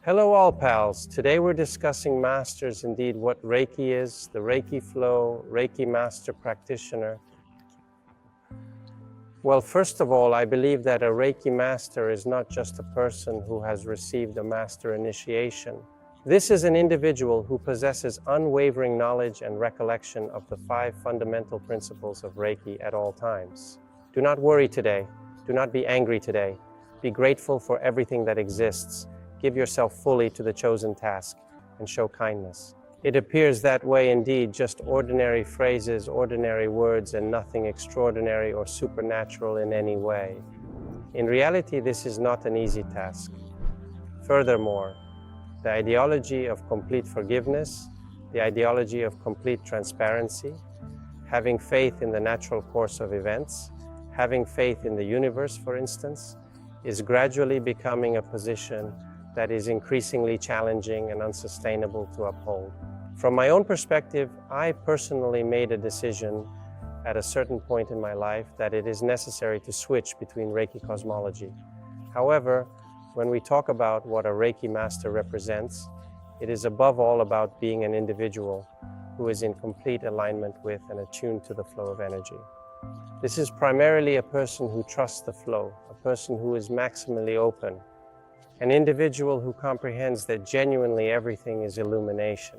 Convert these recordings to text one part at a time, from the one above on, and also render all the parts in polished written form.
Hello all pals, today we're discussing masters, indeed what Reiki is, the Reiki flow, Reiki Master practitioner. Well, first of all, I believe that a Reiki Master is not just a person who has received a master initiation. This is an individual who possesses unwavering knowledge and recollection of the 5 fundamental principles of Reiki at all times. Do not worry today, do not be angry today, be grateful for everything that exists. Give yourself fully to the chosen task and show kindness. It appears that way indeed, just ordinary phrases, ordinary words, and nothing extraordinary or supernatural in any way. In reality, this is not an easy task. Furthermore, the ideology of complete forgiveness, the ideology of complete transparency, having faith in the natural course of events, having faith in the universe, for instance, is gradually becoming a position that is increasingly challenging and unsustainable to uphold. From my own perspective, I personally made a decision at a certain point in my life that it is necessary to switch between Reiki cosmology. However, when we talk about what a Reiki Master represents, it is above all about being an individual who is in complete alignment with and attuned to the flow of energy. This is primarily a person who trusts the flow, a person who is maximally open, an individual who comprehends that genuinely everything is illumination.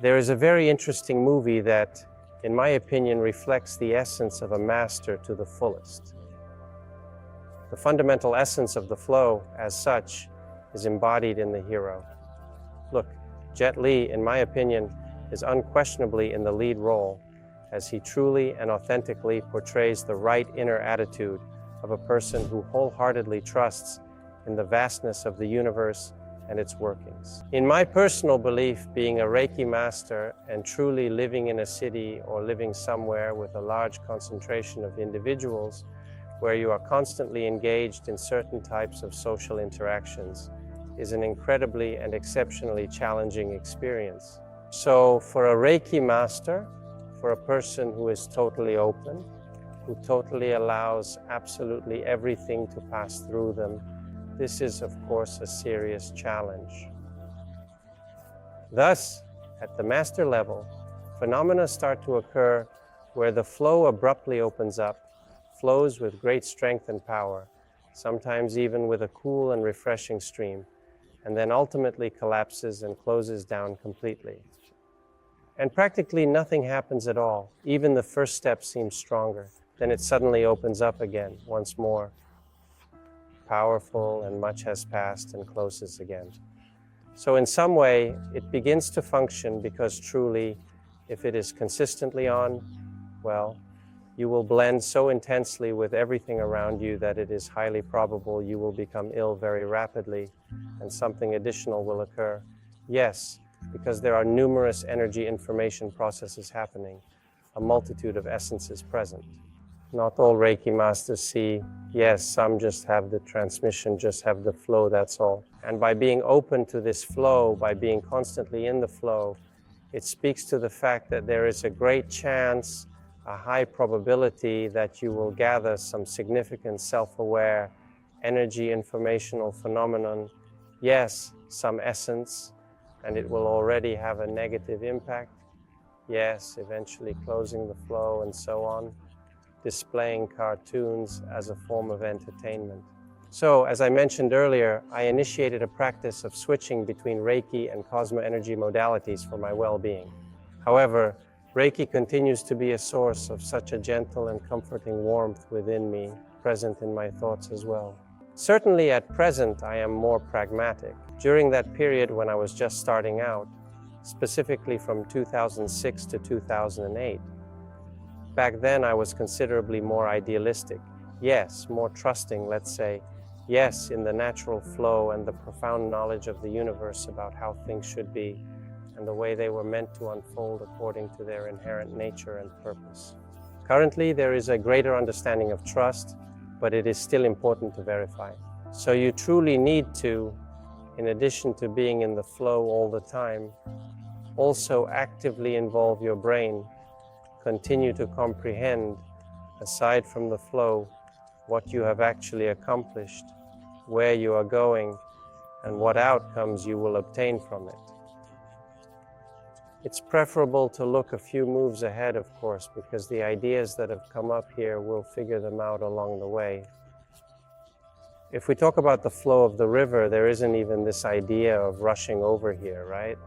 There is a very interesting movie that, in my opinion, reflects the essence of a master to the fullest. The fundamental essence of the flow, as such, is embodied in the hero. Look, Jet Li, in my opinion, is unquestionably in the lead role, as he truly and authentically portrays the right inner attitude of a person who wholeheartedly trusts in the vastness of the universe and its workings. In my personal belief, being a Reiki Master and truly living in a city or living somewhere with a large concentration of individuals where you are constantly engaged in certain types of social interactions is an incredibly and exceptionally challenging experience. So for a Reiki Master, for a person who is totally open, who totally allows absolutely everything to pass through them, this is, of course, a serious challenge. Thus, at the master level, phenomena start to occur where the flow abruptly opens up, flows with great strength and power, sometimes even with a cool and refreshing stream, and then ultimately collapses and closes down completely. And practically nothing happens at all. Even the first step seems stronger. Then it suddenly opens up again, once more. Powerful, and much has passed and closes again. So in some way, it begins to function because truly, if it is consistently on, well, you will blend so intensely with everything around you that it is highly probable you will become ill very rapidly and something additional will occur. Yes, because there are numerous energy information processes happening, a multitude of essences present. Not all Reiki Masters see, yes, some just have the transmission, just have the flow, that's all. And by being open to this flow, by being constantly in the flow, it speaks to the fact that there is a great chance, a high probability that you will gather some significant self-aware energy informational phenomenon, yes, some essence, and it will already have a negative impact, yes, eventually closing the flow and so on, displaying cartoons as a form of entertainment. So, as I mentioned earlier, I initiated a practice of switching between Reiki and Cosmo energy modalities for my well-being. However, Reiki continues to be a source of such a gentle and comforting warmth within me, present in my thoughts as well. Certainly at present, I am more pragmatic. During that period when I was just starting out, specifically from 2006 to 2008, back then I was considerably more idealistic. Yes, more trusting, let's say. Yes, in the natural flow and the profound knowledge of the universe about how things should be and the way they were meant to unfold according to their inherent nature and purpose. Currently, there is a greater understanding of trust, but it is still important to verify. So you truly need to, in addition to being in the flow all the time, also actively involve your brain, continue to comprehend, aside from the flow, what you have actually accomplished, where you are going, and what outcomes you will obtain from it. It's preferable to look a few moves ahead, of course, because the ideas that have come up here, we'll figure them out along the way. If we talk about the flow of the river, there isn't even this idea of rushing over here, right?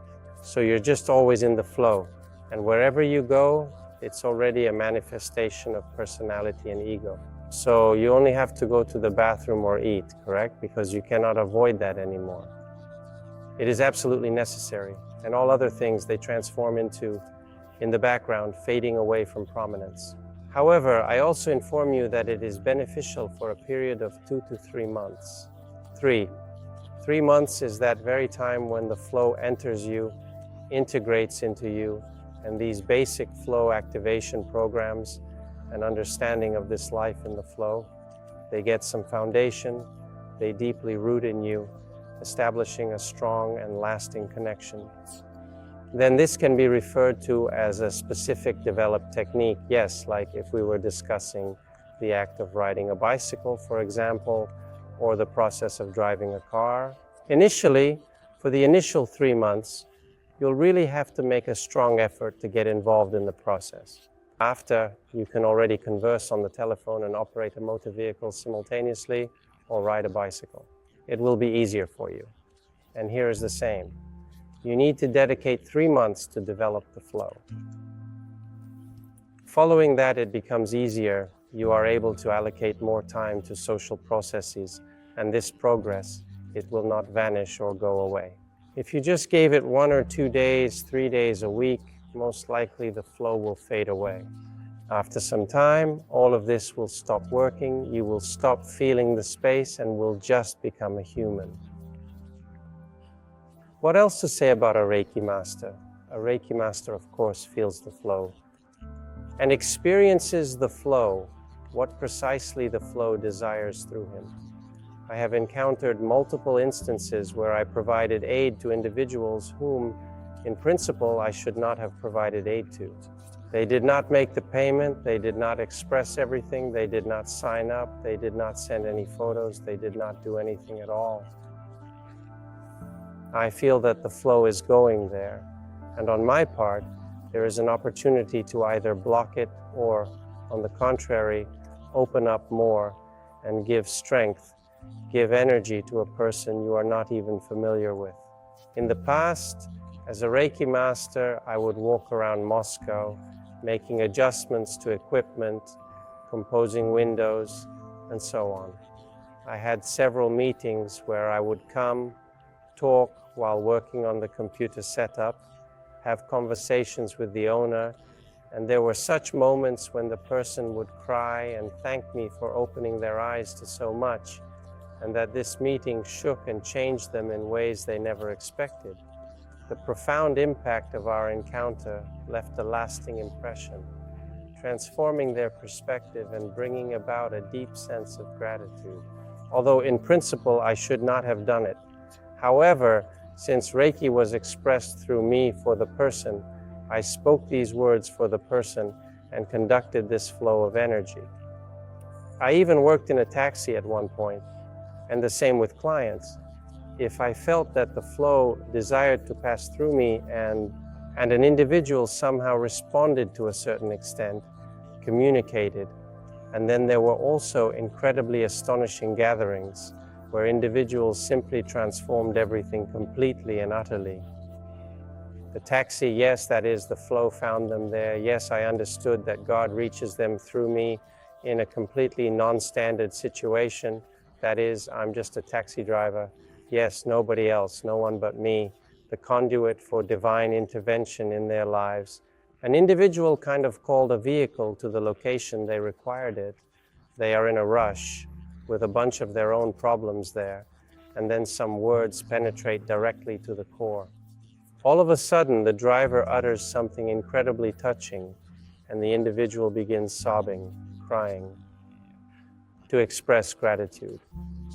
So you're just always in the flow, and wherever you go, it's already a manifestation of personality and ego. So you only have to go to the bathroom or eat, correct? Because you cannot avoid that anymore. It is absolutely necessary, and all other things they transform into, in the background, fading away from prominence. However, I also inform you that it is beneficial for a period of 2 to 3 months. 3 months is that very time when the flow enters you, integrates into you, and these basic flow activation programs and understanding of this life in the flow, they get some foundation, they deeply root in you, establishing a strong and lasting connection. Then this can be referred to as a specific developed technique. Yes, like if we were discussing the act of riding a bicycle, for example, or the process of driving a car. Initially, for the initial 3 months, you'll really have to make a strong effort to get involved in the process. After, you can already converse on the telephone and operate a motor vehicle simultaneously or ride a bicycle. It will be easier for you. And here is the same. You need to dedicate 3 months to develop the flow. Following that, it becomes easier. You are able to allocate more time to social processes, and this progress, it will not vanish or go away. If you just gave it 1 or 2 days, 3 days a week, most likely the flow will fade away. After some time, all of this will stop working, you will stop feeling the space and will just become a human. What else to say about a Reiki Master? A Reiki Master, of course, feels the flow and experiences the flow, what precisely the flow desires through him. I have encountered multiple instances where I provided aid to individuals whom, in principle, I should not have provided aid to. They did not make the payment, they did not express everything, they did not sign up, they did not send any photos, they did not do anything at all. I feel that the flow is going there, and on my part, there is an opportunity to either block it or, on the contrary, open up more and give strength, give energy to a person you are not even familiar with. In the past, as a Reiki Master, I would walk around Moscow, making adjustments to equipment, composing windows, and so on. I had several meetings where I would come, talk while working on the computer setup, have conversations with the owner, and there were such moments when the person would cry and thank me for opening their eyes to so much, and that this meeting shook and changed them in ways they never expected. The profound impact of our encounter left a lasting impression, transforming their perspective and bringing about a deep sense of gratitude. Although in principle I should not have done it. However, since Reiki was expressed through me for the person, I spoke these words for the person and conducted this flow of energy. I even worked in a taxi at one point, and the same with clients. If I felt that the flow desired to pass through me and an individual somehow responded to a certain extent, communicated, and then there were also incredibly astonishing gatherings where individuals simply transformed everything completely and utterly. The taxi, yes, that is, the flow found them there. Yes, I understood that God reaches them through me in a completely non-standard situation. That is, I'm just a taxi driver. Yes, nobody else, no one but me, the conduit for divine intervention in their lives. An individual kind of called a vehicle to the location they required it. They are in a rush with a bunch of their own problems there, and then some words penetrate directly to the core. All of a sudden, the driver utters something incredibly touching, and the individual begins sobbing, crying, to express gratitude.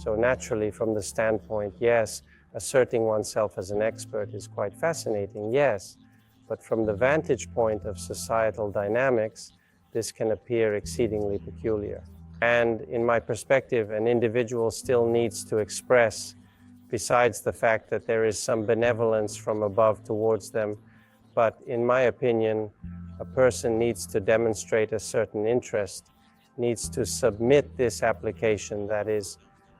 So naturally, from the standpoint, yes, asserting oneself as an expert is quite fascinating, yes, but from the vantage point of societal dynamics, this can appear exceedingly peculiar. And in my perspective, an individual still needs to express besides the fact that there is some benevolence from above towards them. But in my opinion, a person needs to demonstrate a certain interest, needs to submit this application, that is,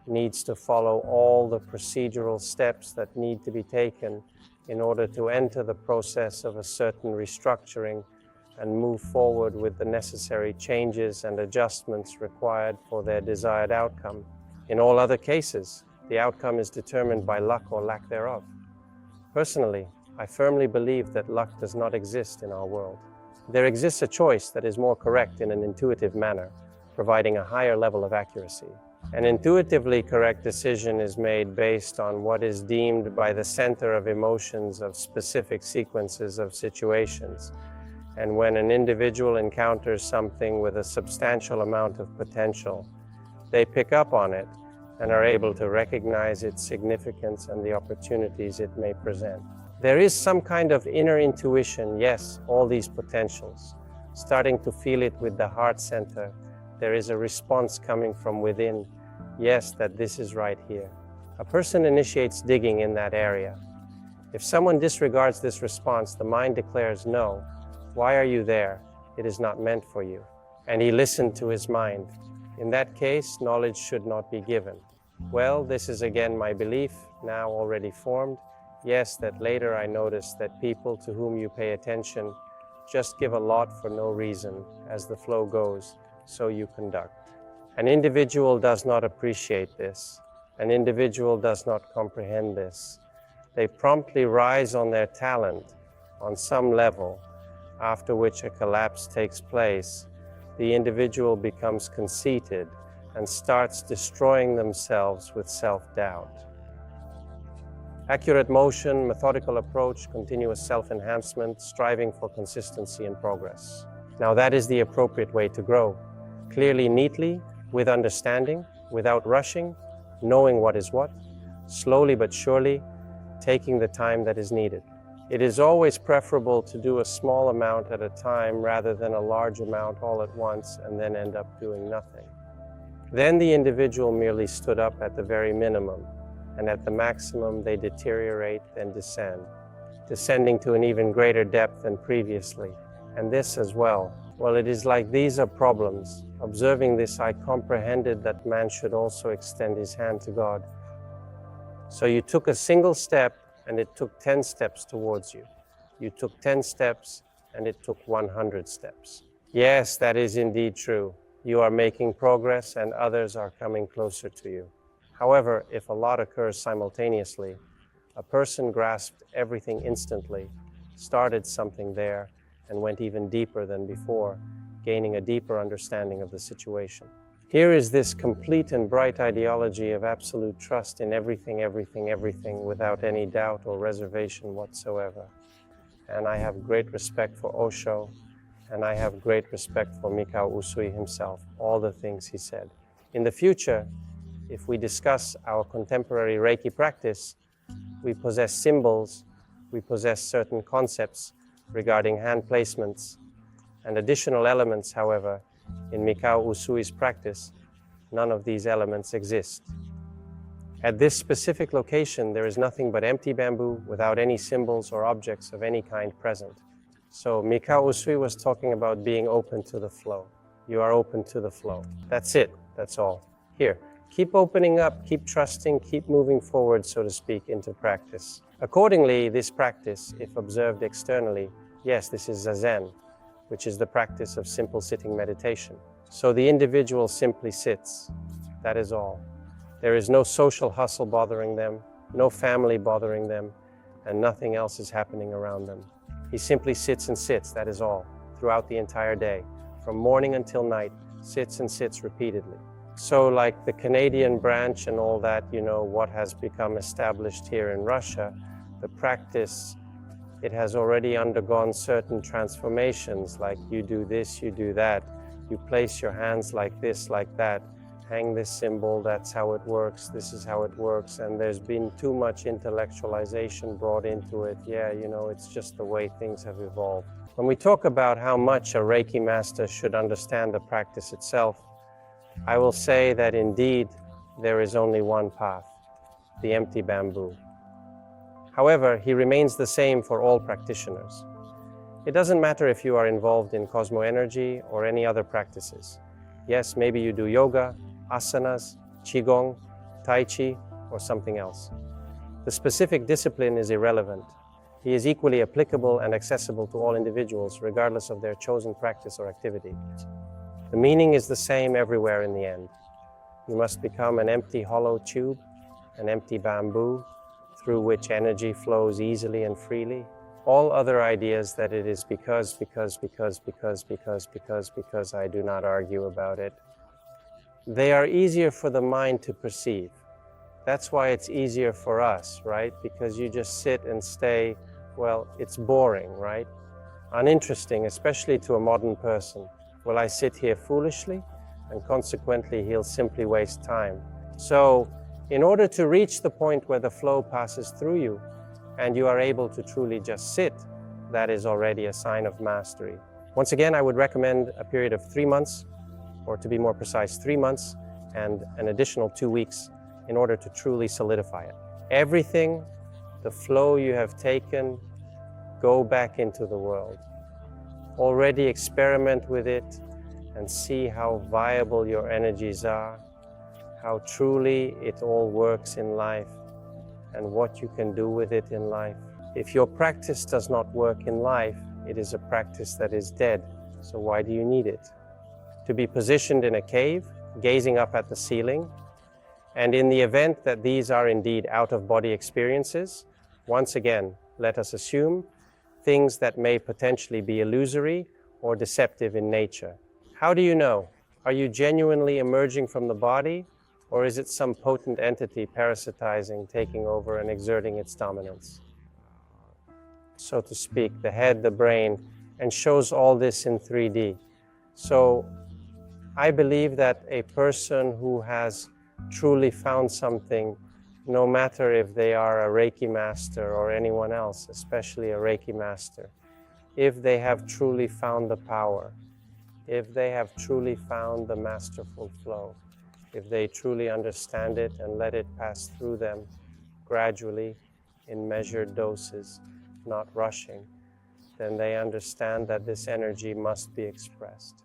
needs to follow all the procedural steps that need to be taken in order to enter the process of a certain restructuring and move forward with the necessary changes and adjustments required for their desired outcome. In all other cases, the outcome is determined by luck or lack thereof. Personally, I firmly believe that luck does not exist in our world. There exists a choice that is more correct in an intuitive manner, providing a higher level of accuracy. An intuitively correct decision is made based on what is deemed by the center of emotions of specific sequences of situations. And when an individual encounters something with a substantial amount of potential, they pick up on it and are able to recognize its significance and the opportunities it may present. There is some kind of inner intuition, yes, all these potentials. Starting to feel it with the heart center, there is a response coming from within, yes, that this is right here. A person initiates digging in that area. If someone disregards this response, the mind declares, no, why are you there? It is not meant for you. And he listened to his mind. In that case, knowledge should not be given. Well, this is again my belief, now already formed. Yes, that later I noticed that people to whom you pay attention just give a lot for no reason. As the flow goes, so you conduct. An individual does not appreciate this. An individual does not comprehend this. They promptly rise on their talent on some level, after which a collapse takes place. The individual becomes conceited and starts destroying themselves with self-doubt. Accurate motion, methodical approach, continuous self-enhancement, striving for consistency and progress. Now that is the appropriate way to grow. Clearly, neatly, with understanding, without rushing, knowing what is what, slowly but surely, taking the time that is needed. It is always preferable to do a small amount at a time rather than a large amount all at once and then end up doing nothing. Then the individual merely stood up at the very minimum, and at the maximum they deteriorate and descend, descending to an even greater depth than previously. And this as well. Well, it is like these are problems. Observing this, I comprehended that man should also extend his hand to God. So you took a single step, and it took 10 steps towards you. You took 10 steps, and it took 100 steps. Yes, that is indeed true. You are making progress, and others are coming closer to you. However, if a lot occurs simultaneously, a person grasped everything instantly, started something there, and went even deeper than before, gaining a deeper understanding of the situation. Here is this complete and bright ideology of absolute trust in everything, everything, everything, without any doubt or reservation whatsoever. And I have great respect for Osho, and I have great respect for Mikao Usui himself, all the things he said. In the future, if we discuss our contemporary Reiki practice, we possess symbols, we possess certain concepts regarding hand placements, and additional elements, however, in Mikao Usui's practice, none of these elements exist. At this specific location, there is nothing but empty bamboo without any symbols or objects of any kind present. So Mikao Usui was talking about being open to the flow. You are open to the flow. That's it. That's all. Here, keep opening up, keep trusting, keep moving forward, so to speak, into practice. Accordingly, this practice, if observed externally, yes, this is Zazen, which is the practice of simple sitting meditation. So the individual simply sits. That is all. There is no social hustle bothering them, no family bothering them, and nothing else is happening around them. He simply sits and sits, that is all, throughout the entire day. From morning until night, sits and sits repeatedly. So like the Canadian branch and all that, you know, what has become established here in Russia, the practice, it has already undergone certain transformations, like you do this, you do that, you place your hands like this, like that, hang this symbol, that's how it works, this is how it works, and there's been too much intellectualization brought into it. Yeah, you know, it's just the way things have evolved. When we talk about how much a Reiki master should understand the practice itself, I will say that indeed there is only one path. the empty bamboo. However, he remains the same for all practitioners. It doesn't matter if you are involved in cosmoenergy or any other practices. Yes, maybe you do yoga, asanas, qigong, tai chi, or something else. The specific discipline is irrelevant. He is equally applicable and accessible to all individuals, regardless of their chosen practice or activity. The meaning is the same everywhere in the end. You must become an empty hollow tube, an empty bamboo, through which energy flows easily and freely. All other ideas that it is because I do not argue about it. They are easier for the mind to perceive. That's why it's easier for us, right? Because you just sit and stay, well, it's boring, right? Uninteresting, especially to a modern person. Will I sit here foolishly? And consequently, he'll simply waste time. So, in order to reach the point where the flow passes through you, and you are able to truly just sit, that is already a sign of mastery. Once again, I would recommend a period of 3 months, or to be more precise, 3 months and an additional 2 weeks in order to truly solidify it. Everything, the flow you have taken, go back into the world. Already experiment with it and see how viable your energies are, how truly it all works in life, and what you can do with it in life. If your practice does not work in life, it is a practice that is dead. So why do you need it? To be positioned in a cave, gazing up at the ceiling, and in the event that these are indeed out-of-body experiences, once again, let us assume things that may potentially be illusory or deceptive in nature. How do you know? Are you genuinely emerging from the body? Or is it some potent entity parasitizing, taking over, and exerting its dominance? So to speak, the head, the brain, and shows all this in 3D. So I believe that a person who has truly found something, no matter if they are a Reiki Master or anyone else, especially a Reiki Master, if they have truly found the power, if they have truly found the masterful flow, if they truly understand it and let it pass through them gradually in measured doses, not rushing, then they understand that this energy must be expressed.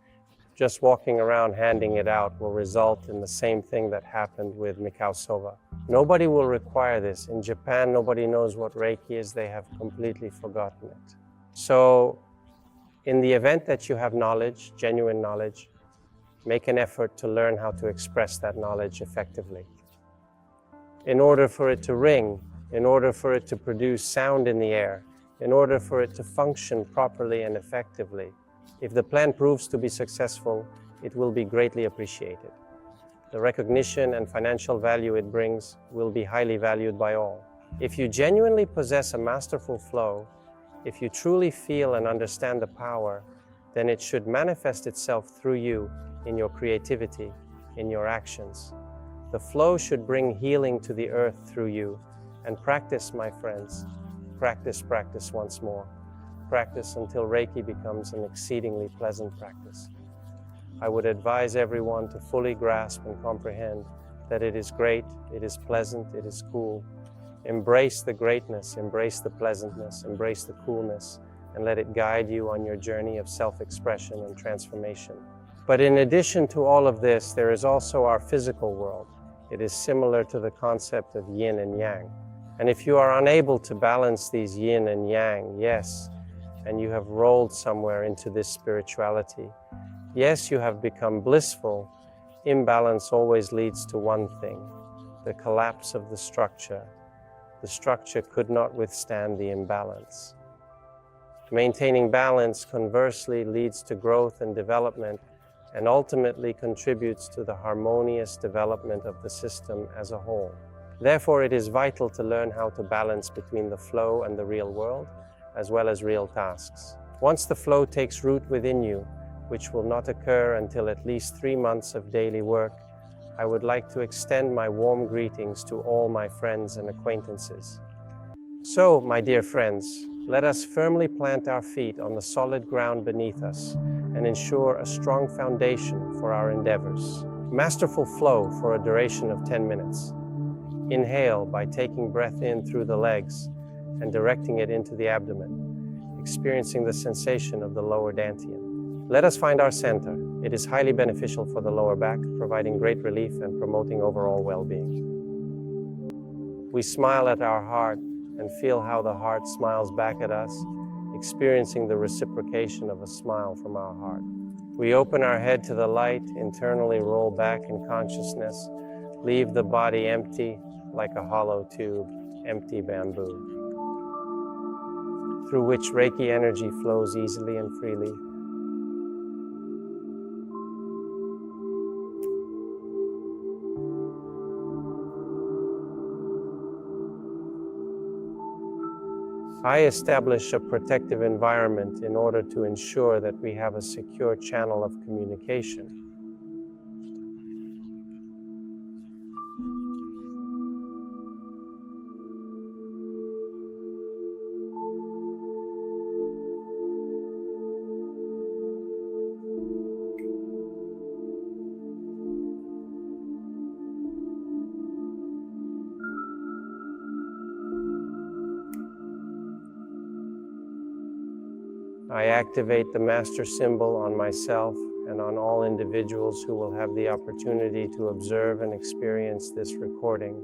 Just walking around handing it out will result in the same thing that happened with Mikao Soba. Nobody will require this. In Japan, nobody knows what Reiki is. They have completely forgotten it. So, in the event that you have knowledge, genuine knowledge, make an effort to learn how to express that knowledge effectively. In order for it to ring, in order for it to produce sound in the air, in order for it to function properly and effectively, if the plan proves to be successful, it will be greatly appreciated. The recognition and financial value it brings will be highly valued by all. If you genuinely possess a masterful flow, if you truly feel and understand the power, then it should manifest itself through you in your creativity, in your actions. The flow should bring healing to the earth through you. And practice, my friends. Practice, practice once more. Practice until Reiki becomes an exceedingly pleasant practice. I would advise everyone to fully grasp and comprehend that it is great, it is pleasant, it is cool. Embrace the greatness, embrace the pleasantness, embrace the coolness, and let it guide you on your journey of self-expression and transformation. But in addition to all of this, there is also our physical world. It is similar to the concept of yin and yang. And if you are unable to balance these yin and yang, yes, and you have rolled somewhere into this spirituality, yes, you have become blissful, imbalance always leads to one thing, the collapse of the structure. The structure could not withstand the imbalance. Maintaining balance, conversely, leads to growth and development, and ultimately contributes to the harmonious development of the system as a whole. Therefore, it is vital to learn how to balance between the flow and the real world, as well as real tasks. Once the flow takes root within you, which will not occur until at least 3 months of daily work, I would like to extend my warm greetings to all my friends and acquaintances. So, my dear friends, let us firmly plant our feet on the solid ground beneath us and ensure a strong foundation for our endeavors. Masterful flow for a duration of 10 minutes. Inhale by taking breath in through the legs and directing it into the abdomen, experiencing the sensation of the lower dantian. Let us find our center. It is highly beneficial for the lower back, providing great relief and promoting overall well-being. We smile at our heart and feel how the heart smiles back at us, experiencing the reciprocation of a smile from our heart. We open our head to the light, internally roll back in consciousness, leave the body empty like a hollow tube, empty bamboo, through which Reiki energy flows easily and freely. I establish a protective environment in order to ensure that we have a secure channel of communication. I activate the Master symbol on myself and on all individuals who will have the opportunity to observe and experience this recording.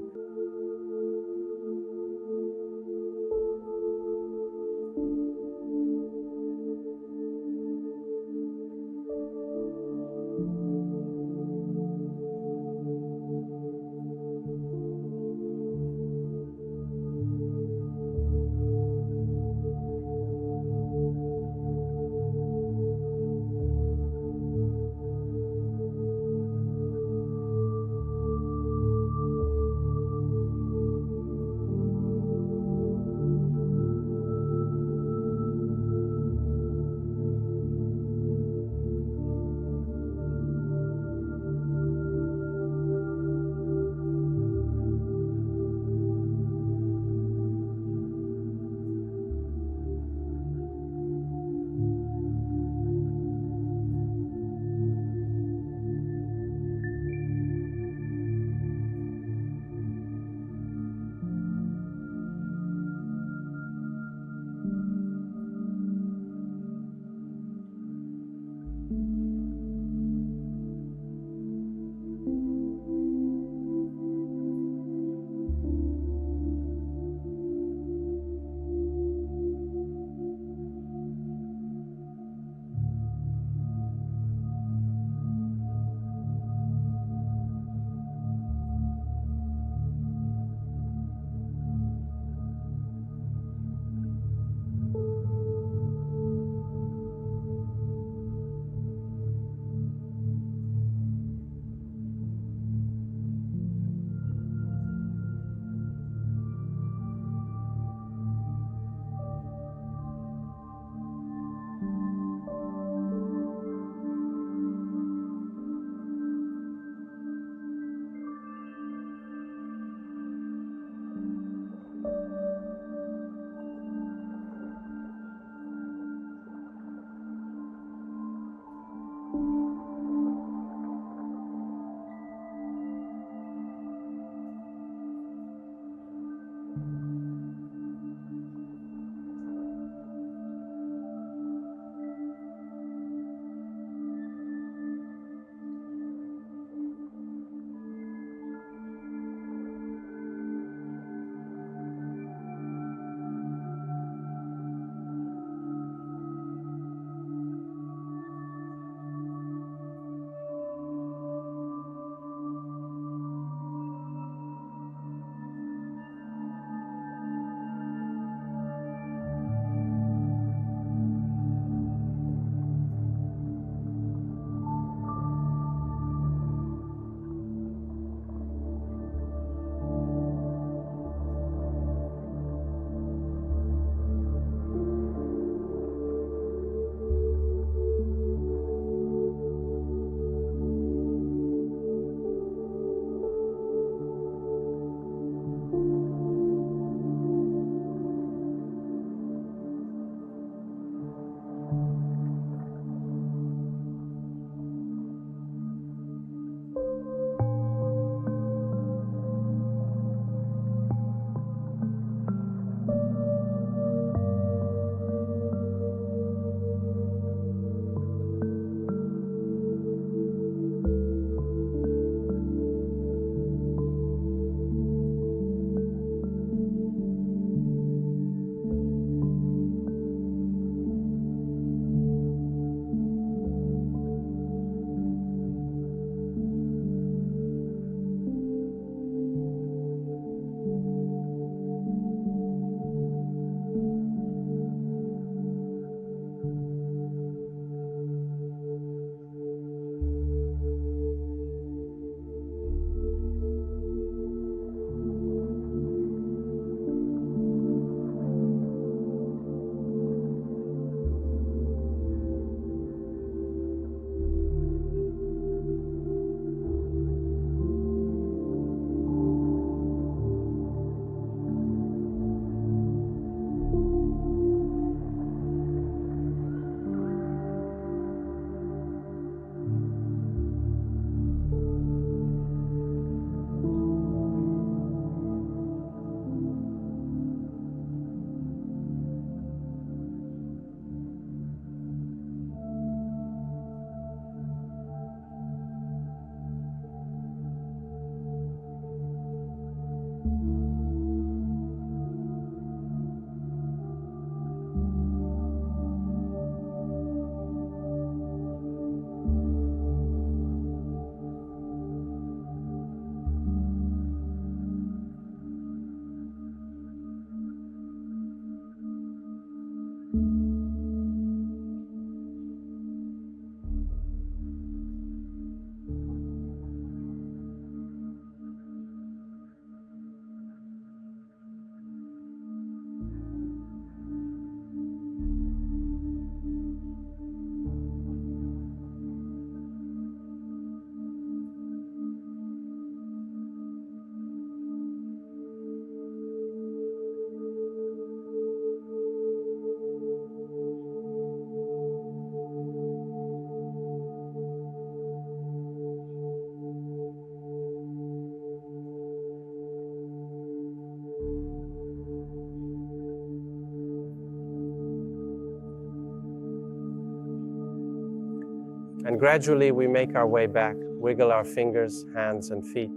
And gradually we make our way back, wiggle our fingers, hands, and feet.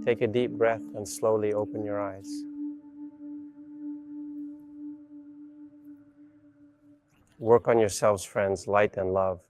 Take a deep breath and slowly open your eyes. Work on yourselves, friends, light and love.